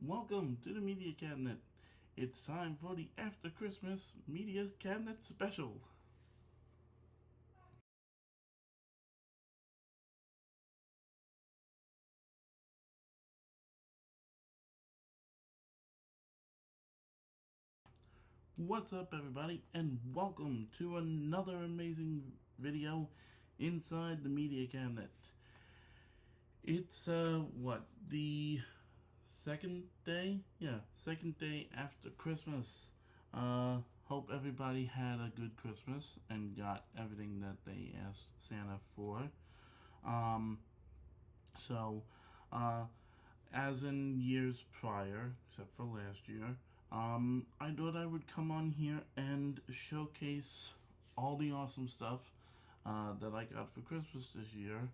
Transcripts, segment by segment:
Welcome to the Media Cabinet. It's time for the After Christmas Media Cabinet Special. What's up, everybody, and welcome to another amazing video inside the Media Cabinet. It's, the second day? Yeah, second day after Christmas. Hope everybody had a good Christmas and got everything that they asked Santa for. As in years prior, except for last year, I thought I would come on here and showcase all the awesome stuff that I got for Christmas this year.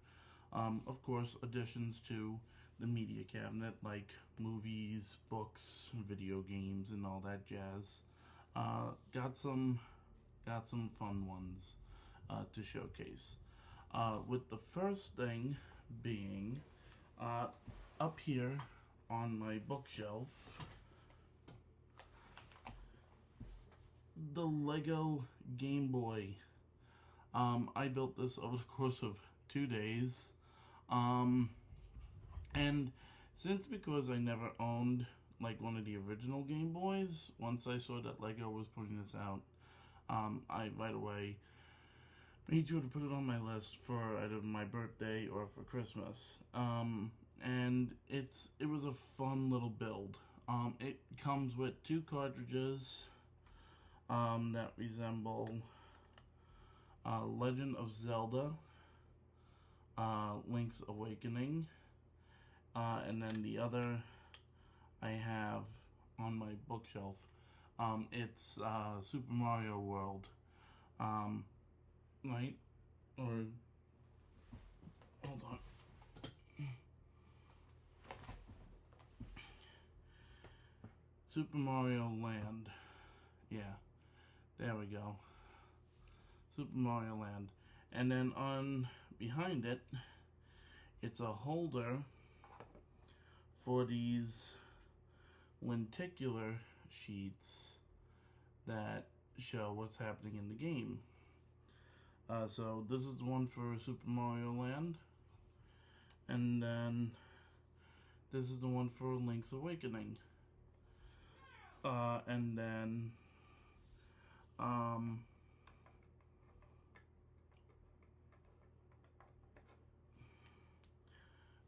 Of course, additions to the media cabinet, like movies, books, video games, and all that jazz. Got some fun ones to showcase. With the first thing being up here on my bookshelf, the Lego Game Boy. I built this over the course of 2 days. And because I never owned like one of the original Game Boys, once I saw that Lego was putting this out, I right away made sure to put it on my list for either my birthday or for Christmas. And it was a fun little build. It comes with 2 cartridges that resemble Legend of Zelda, Link's Awakening, and then the other I have on my bookshelf. It's Super Mario World, right? Or hold on. Super Mario Land. Yeah, there we go. Super Mario Land. And then on behind it, it's a holder for these lenticular sheets that show what's happening in the game. So this is the one for Super Mario Land, and then this is the one for Link's Awakening. And then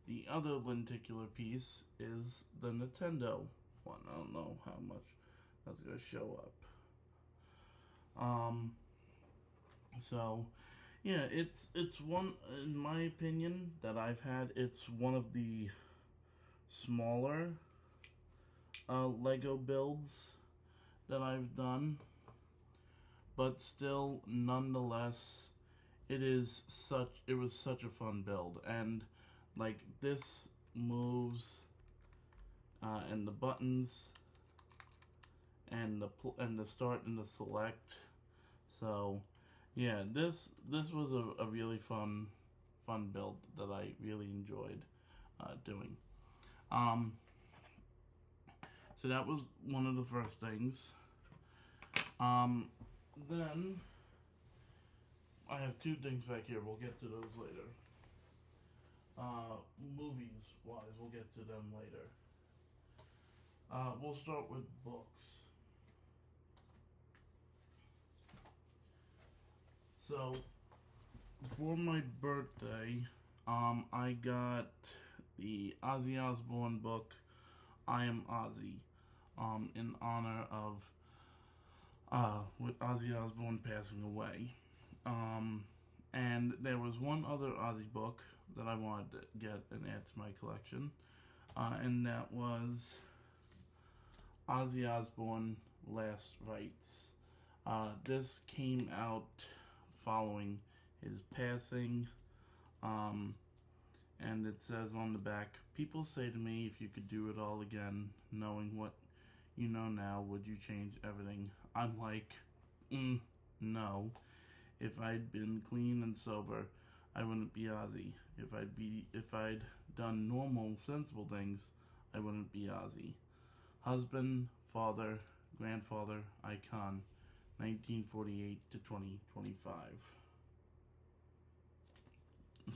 the other lenticular piece is the Nintendo one. I don't know how much that's gonna show up. So yeah, it's one, in my opinion, that I've had. It's one of the smaller Lego builds that I've done, but still, nonetheless, it was such a fun build. And like, this moves, and the buttons, and the start and the select. So yeah, this was a really fun build that I really enjoyed doing. So that was one of the first things. Then I have 2 things back here. We'll get to those later. Movies wise, we'll get to them later. We'll start with books. So for my birthday, I got the Ozzy Osbourne book, I Am Ozzy, in honor of with Ozzy Osbourne passing away. And there was one other Ozzy book that I wanted to get and add to my collection, and that was Ozzy Osbourne Last Rites. This came out following his passing, and it says on the back, "People say to me, if you could do it all again, knowing what you know now, would you change everything?" I'm like, no. If I'd been clean and sober, I wouldn't be Ozzy. If I'd done normal, sensible things, I wouldn't be Ozzy. husband, father, grandfather, icon, 1948 to 2025.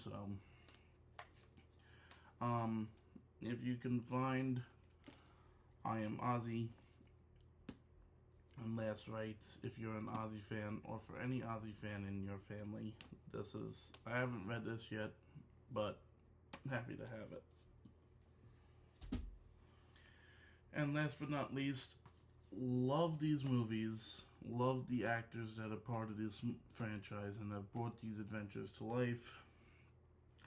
So, if you can find I Am Ozzy and Last Rites, if you're an Ozzy fan, or for any Ozzy fan in your family, this is, I haven't read this yet, but happy to have it. And last but not least, love these movies, love the actors that are part of this franchise and have brought these adventures to life.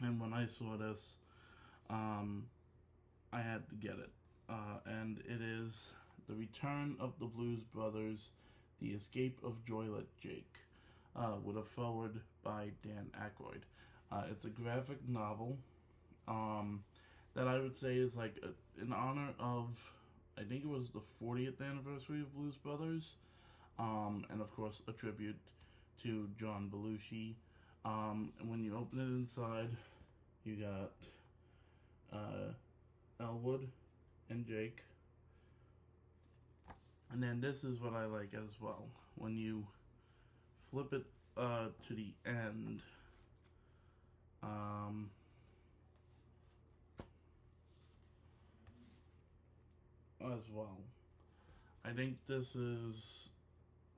And when I saw this, I had to get it. And it is The Return of the Blues Brothers, The Escape of Joylet Jake, with a foreword by Dan Aykroyd. It's a graphic novel that I would say is like in honor of, I think it was the 40th anniversary of Blues Brothers, and of course a tribute to John Belushi. And when you open it inside, you got Elwood and Jake. And then this is what I like as well. When you flip it to the end, as well. I think this is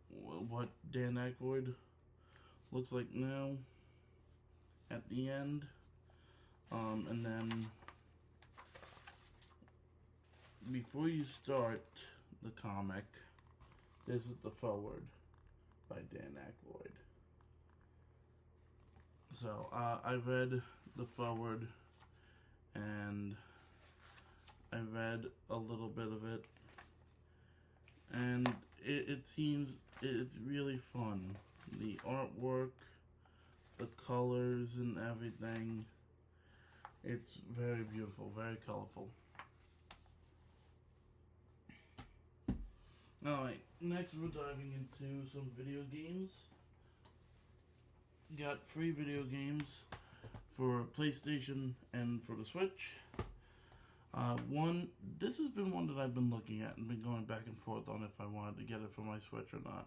what Dan Aykroyd looks like now at the end. And then before you start the comic, this is the foreword by Dan Aykroyd. So I read the foreword and I read a little bit of it, and it seems it's really fun. The artwork, the colors and everything, it's very beautiful, very colorful. Alright, next we're diving into some video games. Got 3 video games for PlayStation and for the Switch. This has been one that I've been looking at and been going back and forth on if I wanted to get it for my Switch or not.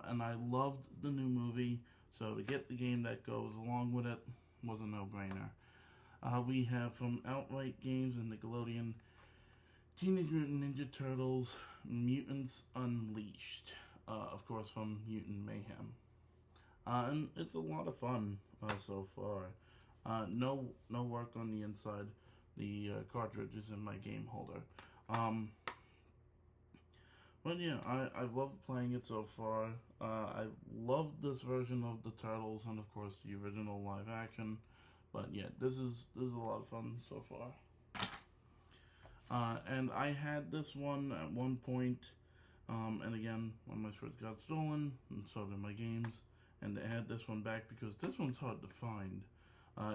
And I loved the new movie, so to get the game that goes along with it was a no-brainer. We have from Outright Games and Nickelodeon, Teenage Mutant Ninja Turtles, Mutants Unleashed, of course from Mutant Mayhem. And it's a lot of fun so far. No work on the inside. The cartridge is in my game holder. But yeah, I've loved playing it so far. I love this version of the Turtles and of course the original live action. But yeah, this is a lot of fun so far. And I had this one at one point, and again, when my Switch got stolen, and so did my games, and they had this one back because this one's hard to find.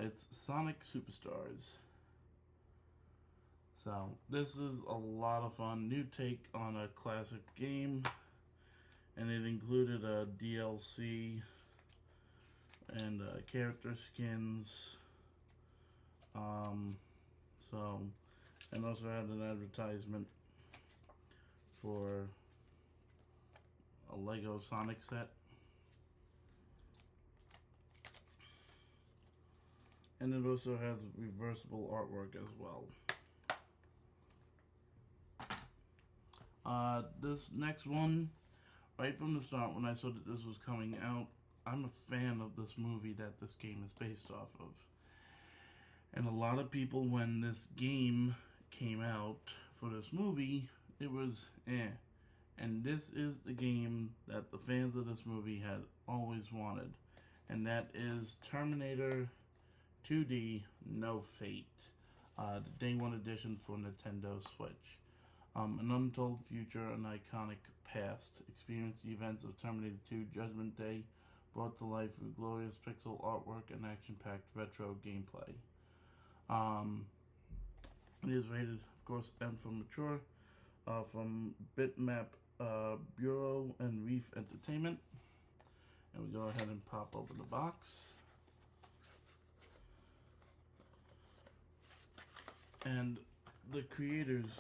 It's Sonic Superstars. So, this is a lot of fun. New take on a classic game. And it included a DLC and character skins. And also had an advertisement for a Lego Sonic set. And it also has reversible artwork as well. This next one, right from the start when I saw that this was coming out, I'm a fan of this movie that this game is based off of. And a lot of people, when this game came out for this movie, it was eh. And this is the game that the fans of this movie had always wanted. And that is Terminator 2D No Fate. The Day 1 edition for Nintendo Switch. An untold future, an iconic past. Experience the events of Terminator 2 Judgment Day brought to life with glorious pixel artwork and action-packed retro gameplay. It is rated, of course, M for mature, from Bitmap Bureau and Reef Entertainment. And we go ahead and pop open the box. And the creators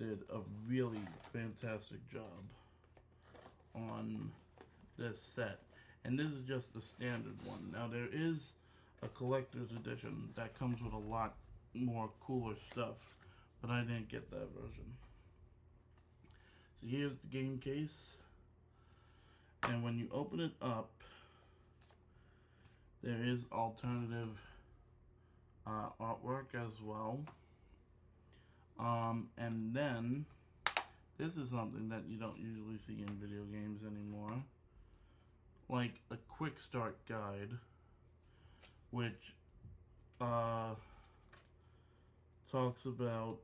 did a really fantastic job on this set. And this is just the standard one. Now there is a collector's edition that comes with a lot more cooler stuff, but I didn't get that version. So here's the game case, and when you open it up, there is alternative artwork as well. And then this is something that you don't usually see in video games anymore, like a quick start guide, which talks about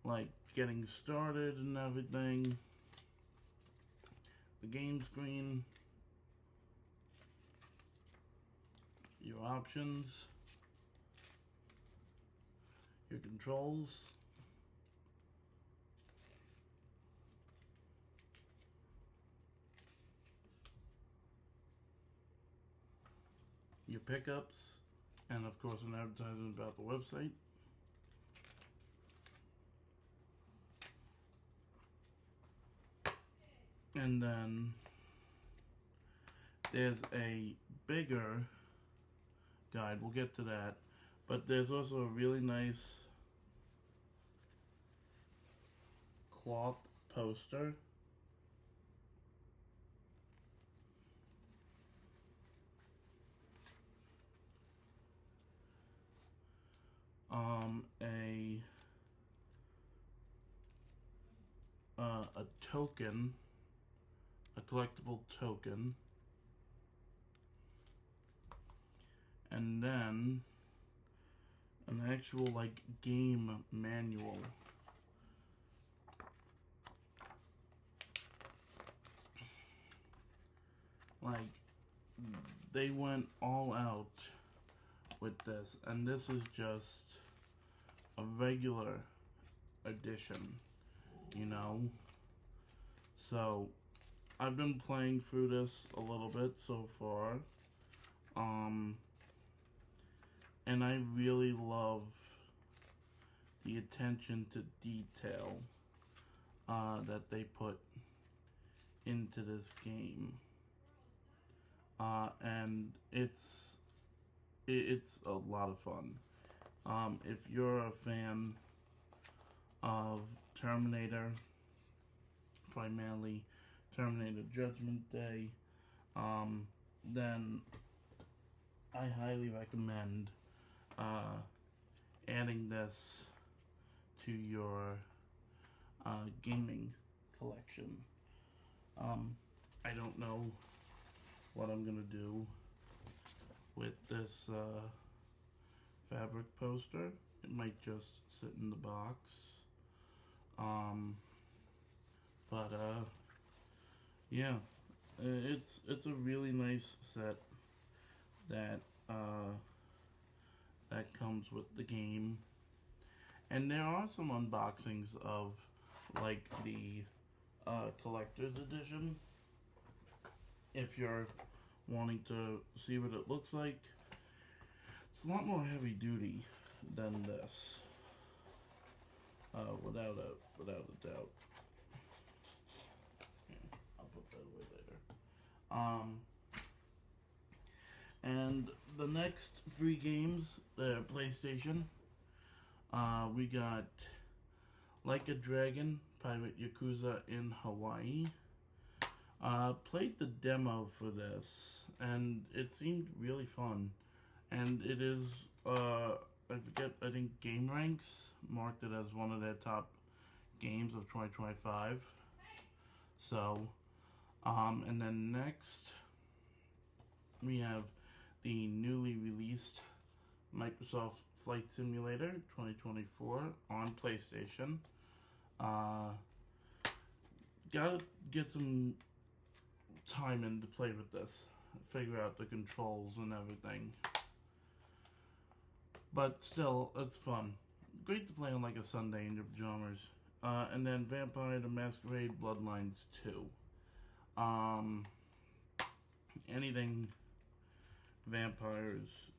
like getting started and everything, the game screen, your options, your controls, your pickups, and of course an advertisement about the website. And then there's a bigger guide, we'll get to that, but there's also a really nice cloth poster. A token, a collectible token, and then an actual like game manual. Like, they went all out with this, and this is just a regular edition, you know. So I've been playing through this a little bit so far, and I really love the attention to detail that they put into this game, and it's a lot of fun. If you're a fan of Terminator, primarily Terminator Judgment Day, then I highly recommend adding this to your gaming collection. I don't know what I'm gonna do with this fabric poster. It might just sit in the box. But yeah, it's a really nice set that that comes with the game. And there are some unboxings of like the collector's edition, if you're wanting to see what it looks like. It's a lot more heavy duty than this, without a doubt. Yeah, I'll put that away later. And the next 3 games, the PlayStation, we got Like a Dragon, Pirate Yakuza in Hawaii. Played the demo for this, and it seemed really fun. And it is, I think Game Ranks marked it as one of their top games of 2025. So, and then next, we have the newly released Microsoft Flight Simulator 2024 on PlayStation. Gotta get some time in to play with this, figure out the controls and everything. But still, it's fun. Great to play on like a Sunday in your pajamas. And then Vampire the Masquerade Bloodlines 2. Anything vampires,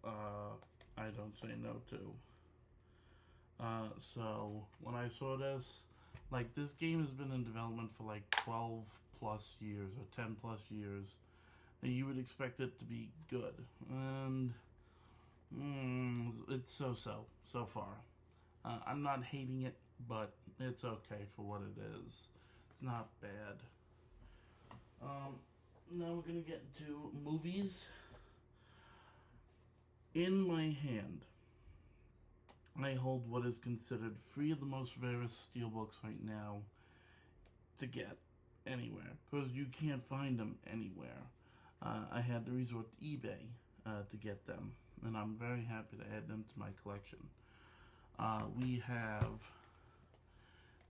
I don't say no to. So when I saw this, like this game has been in development for like 12 plus years or 10 plus years, and you would expect it to be good. And it's so far. I'm not hating it, but it's okay for what it is. It's not bad. Now we're gonna get into movies. In my hand, I hold what is considered three of the most rarest steelbooks right now to get anywhere, because you can't find them anywhere. I had to resort to eBay to get them, and I'm very happy to add them to my collection. We have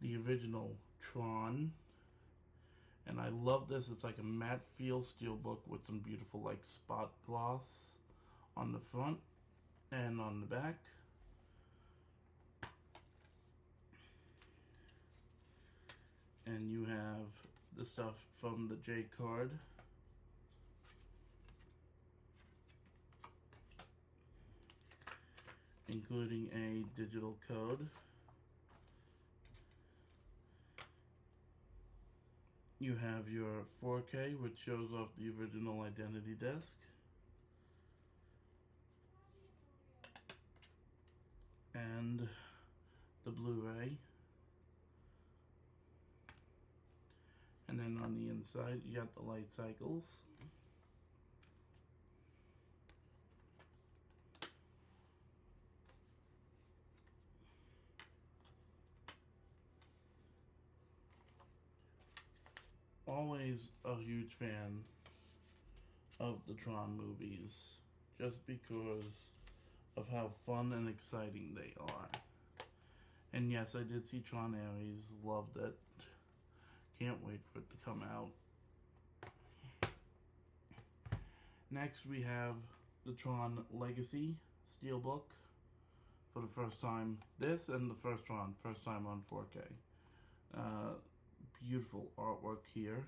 the original Tron, and I love this. It's like a matte feel steelbook with some beautiful like spot gloss on the front and on the back. And you have the stuff from the J card. Including a digital code. You have your 4K, which shows off the original identity disc. And the Blu-ray. And then on the inside, you got the light cycles. Always a huge fan of the Tron movies, just because of how fun and exciting they are. And yes, I did see Tron Ares, loved it. Can't wait for it to come out. Next we have the Tron Legacy Steelbook for the first time. This and the first Tron, first time on 4K. Beautiful artwork here.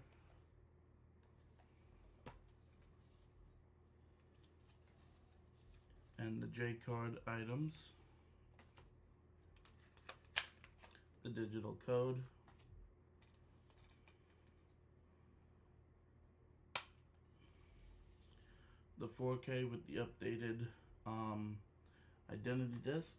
And the J card items. The digital code. The 4K with the updated identity disc.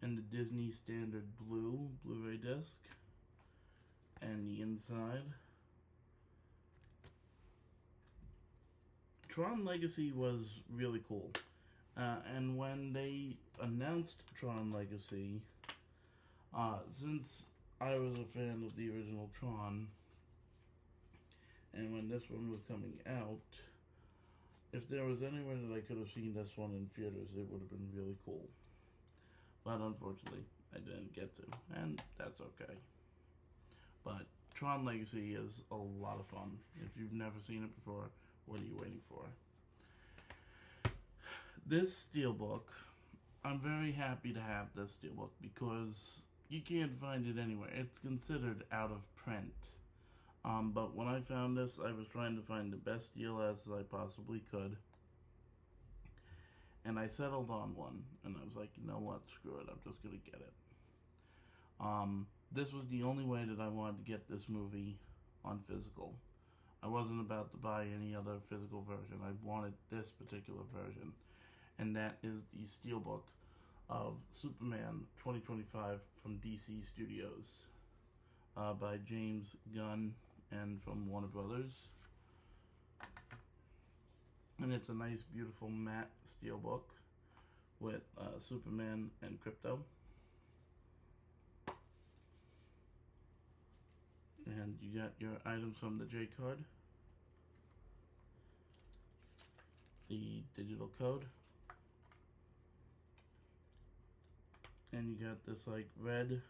And the Disney Standard Blue Blu-ray disc. And the inside. Tron Legacy was really cool. And when they announced Tron Legacy, since I was a fan of the original Tron, and when this one was coming out, if there was anywhere that I could have seen this one in theaters, it would have been really cool. But unfortunately, I didn't get to, and that's okay. But Tron Legacy is a lot of fun. If you've never seen it before, what are you waiting for? This steelbook, I'm very happy to have this steelbook because you can't find it anywhere. It's considered out of print. But when I found this, I was trying to find the best deal as I possibly could. And I settled on one, and I was like, you know what, screw it, I'm just gonna get it. This was the only way that I wanted to get this movie on physical. I wasn't about to buy any other physical version. I wanted this particular version, and that is the steelbook of Superman 2025 from DC Studios by James Gunn and from Warner Brothers. And it's a nice, beautiful matte steelbook with Superman and Crypto. And you got your items from the J card, the digital code, and you got this like red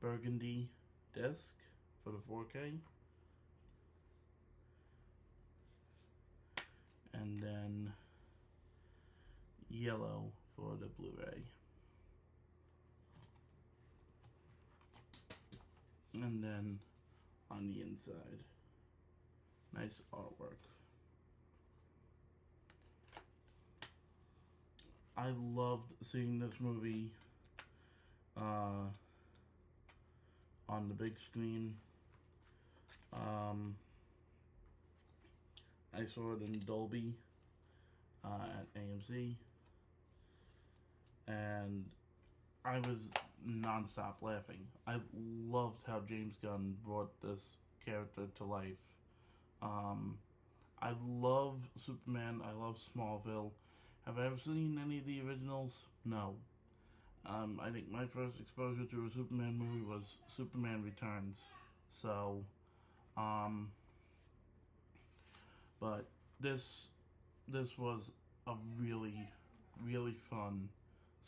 burgundy disc for the 4K. And then yellow for the Blu-ray. And then on the inside, nice artwork. I loved seeing this movie on the big screen. I saw it in Dolby at AMC, and I was nonstop laughing. I loved how James Gunn brought this character to life. I love Superman. I love Smallville. Have I ever seen any of the originals? No. I think my first exposure to a Superman movie was Superman Returns. So, but this was a really, really fun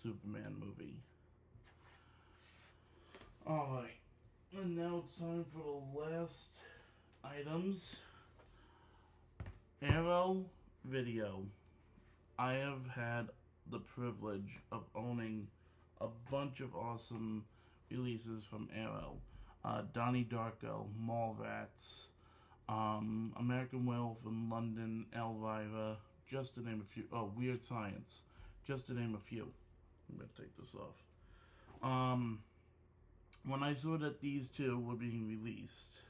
Superman movie. Alright, and now it's time for the last items. Arrow Video. I have had the privilege of owning a bunch of awesome releases from Arrow. Donnie Darko, Mallrats, American Werewolf in London, Elvira, just to name a few. Oh, Weird Science, just to name a few. I'm going to take this off. When I saw that these two were being released,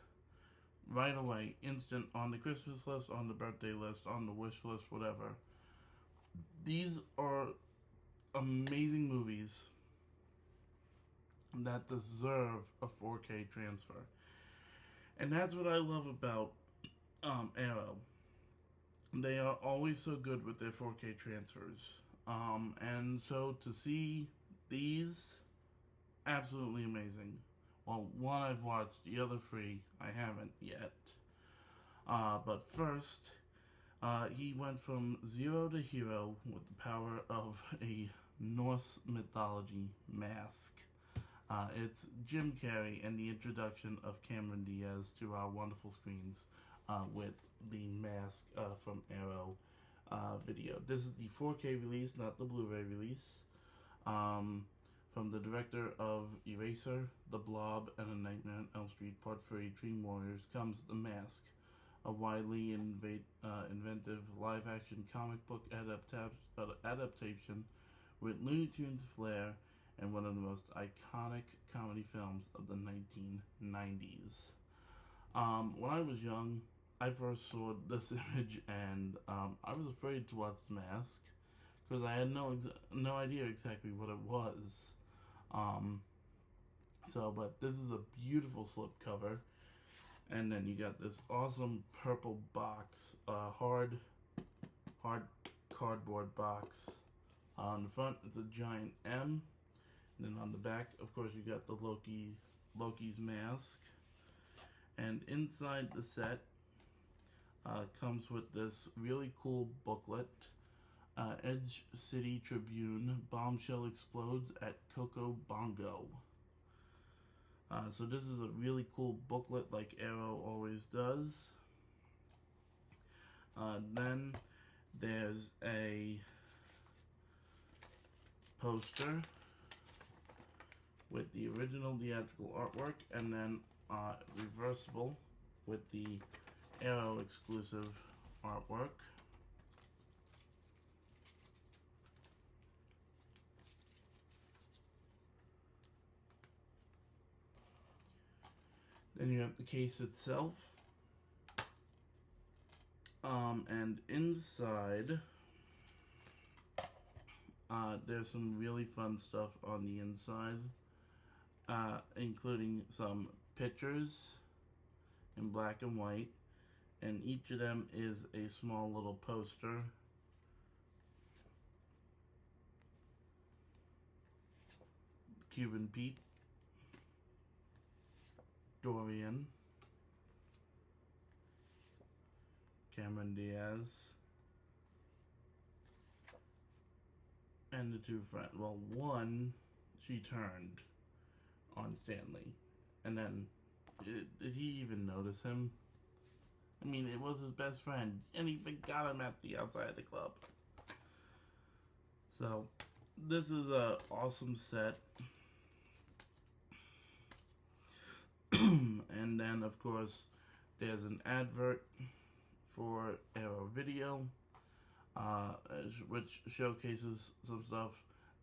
right away, instant, on the Christmas list, on the birthday list, on the wish list, whatever. These are amazing movies that deserve a 4K transfer. And that's what I love about Arrow. They are always so good with their 4K transfers. And so to see these, absolutely amazing. Well, one I've watched, the other three I haven't yet. But first, he went from zero to hero with the power of a Norse mythology mask. It's Jim Carrey and the introduction of Cameron Diaz to our wonderful screens with the mask from Arrow Video. This is the 4K release, not the Blu-ray release. From the director of Eraser, The Blob, and A Nightmare on Elm Street Part 3 Dream Warriors comes The Mask, a widely inventive live-action comic book adaptation with Looney Tunes flair and one of the most iconic comedy films of the 1990s. When I was young, I first saw this image and I was afraid to watch The Mask because I had no idea exactly what it was. But this is a beautiful slipcover, and then you got this awesome purple box, hard cardboard box. On the front, it's a giant M. And then on the back, of course, you got the Loki's mask. And inside the set comes with this really cool booklet. Edge City Tribune, bombshell explodes at Coco Bongo. So this is a really cool booklet like Arrow always does. Then there's a poster with the original theatrical artwork, and then reversible with the Arrow exclusive artwork. Then you have the case itself, and inside there's some really fun stuff on the inside, including some pictures in black and white, and each of them is a small little poster. Cuban Pete, Dorian, Cameron Diaz, and the two friends. Well, one, she turned on Stanley, and then did he even notice him? I mean, it was his best friend, and he forgot him at the outside of the club. So this is a awesome set. And then, of course, there's an advert for Arrow Video. which showcases some stuff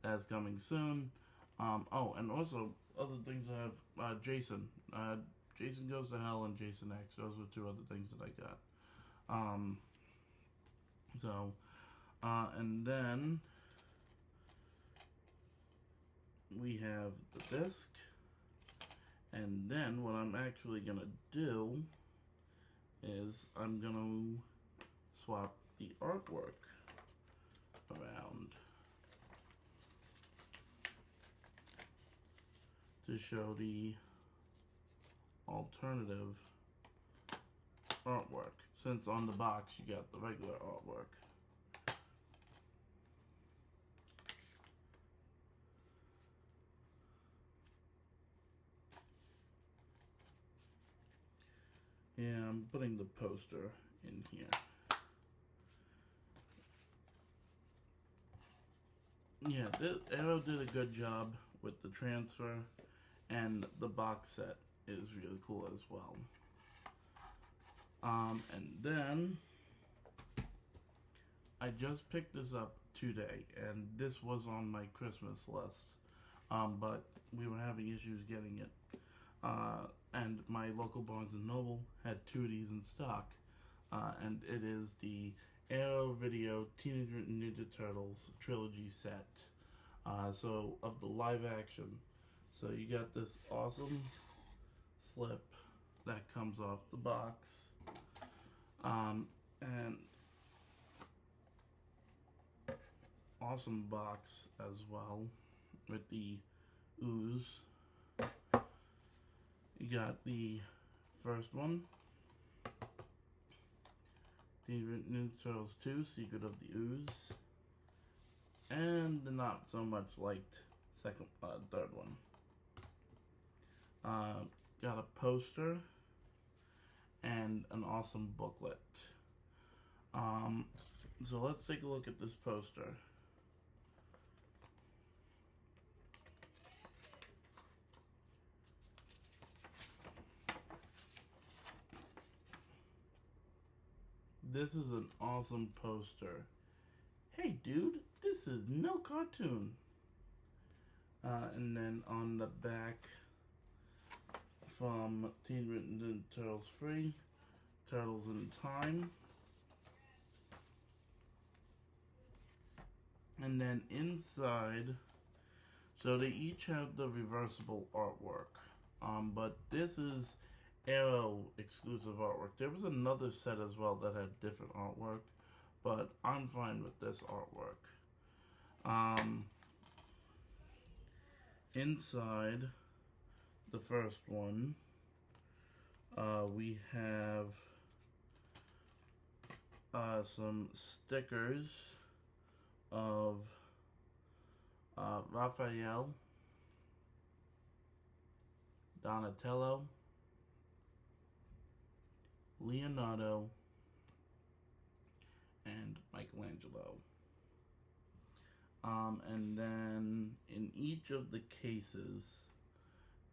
that's coming soon. Oh, and also other things I have. Jason. Jason Goes to Hell and Jason X. Those were two other things that I got. So, and then we have the disc. And then what I'm actually going to do is I'm going to swap the artwork around to show the alternative artwork, since on the box you got the regular artwork. Yeah, I'm putting the poster in here. Yeah, Arrow did a good job with the transfer, and the box set is really cool as well. And then I just picked this up today, and this was on my Christmas list, but we were having issues getting it. And my local Barnes & Noble had two of these in stock, and it is the Arrow Video Teenage Mutant Ninja Turtles trilogy set. So of the live action. So you got this awesome slip that comes off the box, and awesome box as well with the ooze. You got the first one, Teenage Mutant Ninja Turtles 2, Secret of the Ooze, and the not so much liked third one. Got a poster and an awesome booklet. So let's take a look at this poster. This is an awesome poster. Hey dude, this is no cartoon. And then on the back, from Teenage Mutant Ninja Turtles 3, Turtles in Time. And then inside, so they each have the reversible artwork. But this is Arrow exclusive artwork. There was another set as well that had different artwork, but I'm fine with this artwork. Inside the first one, we have some stickers of Raphael, Donatello, Leonardo, and Michelangelo. And then in each of the cases,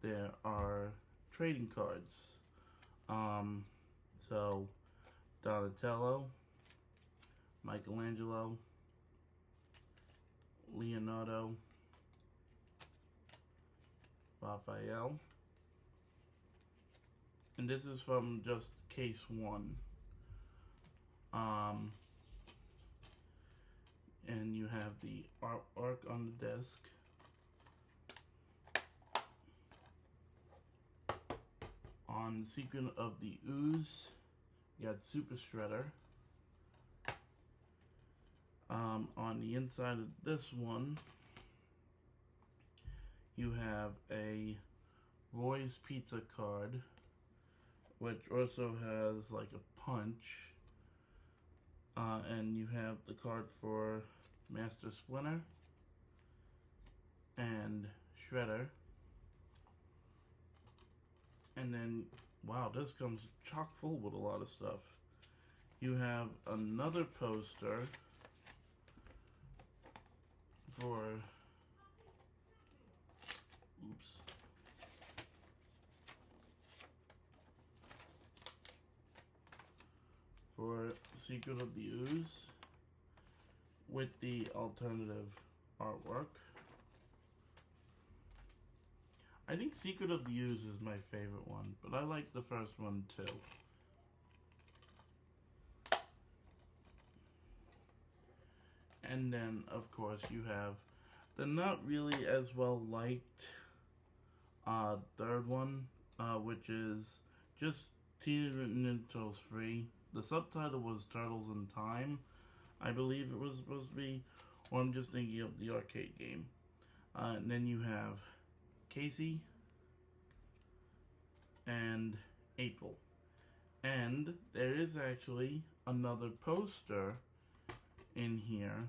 there are trading cards. So Donatello, Michelangelo, Leonardo, Raphael. And this is from just case one. And you have the artwork on the disc. On Secret of the Ooze, you got Super Shredder. On the inside of this one, you have a Roy's Pizza card, which also has like a punch. And you have the card for Master Splinter and Shredder. And then, wow, this comes chock full with a lot of stuff. You have another poster for, for Secret of the Ooze. with the alternative artwork. I think Secret of the Ooze is my favorite one, but I like the first one too. And then, of course, you have the not really as well liked third one, which is just Teenage Mutant Ninja Turtles 3. The subtitle was Turtles in Time, I believe it was supposed to be, or I'm just thinking of the arcade game. And then you have Casey and April. And there is actually another poster in here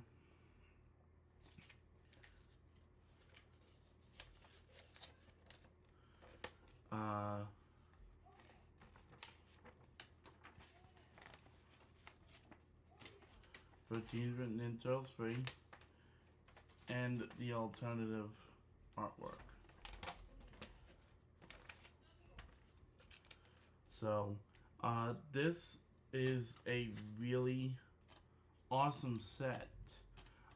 for Teenage Mutant Ninja Turtles 3 and the alternative artwork. So this is a really awesome set.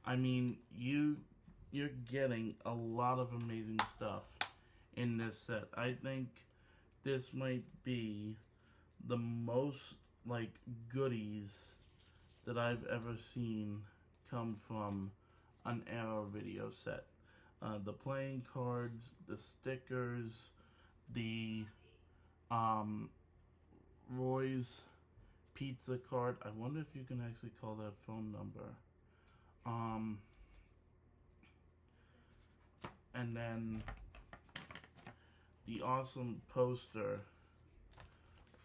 I mean, you're getting a lot of amazing stuff in this set. I think this might be the most like goodies that I've ever seen come from an Arrow video set. The playing cards, the stickers, the Roy's pizza card. I wonder if you can actually call that phone number. And then the awesome poster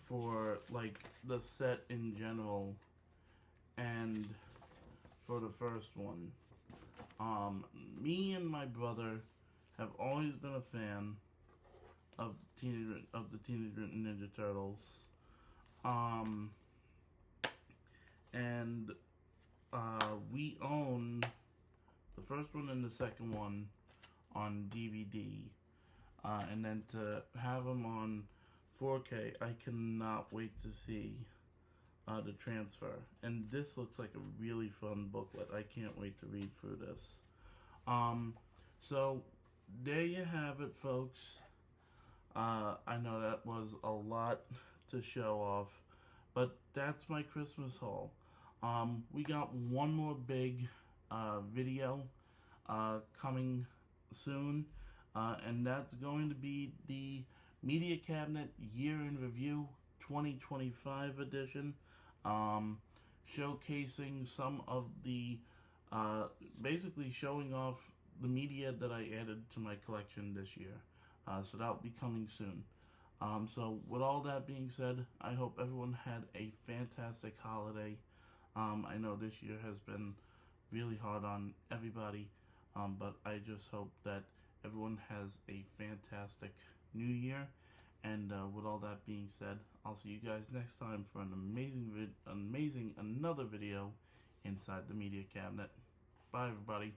for like the set in general and for the first one. Me and my brother have always been a fan of the Teenage Mutant Ninja Turtles. And we own the first one and the second one on DVD. And then to have them on 4K, I cannot wait to see the transfer. And this looks like a really fun booklet. I can't wait to read through this. So there you have it, folks. I know that was a lot to show off, but that's my Christmas haul. We got one more big video coming soon, and that's going to be the Media Cabinet Year in Review 2025 edition, showcasing some of the, basically showing off the media that I added to my collection this year. So that'll be coming soon. So with all that being said, I hope everyone had a fantastic holiday. I know this year has been really hard on everybody, but I just hope that everyone has a fantastic new year. And with all that being said, I'll see you guys next time for an amazing another video inside the Media Cabinet. Bye, everybody.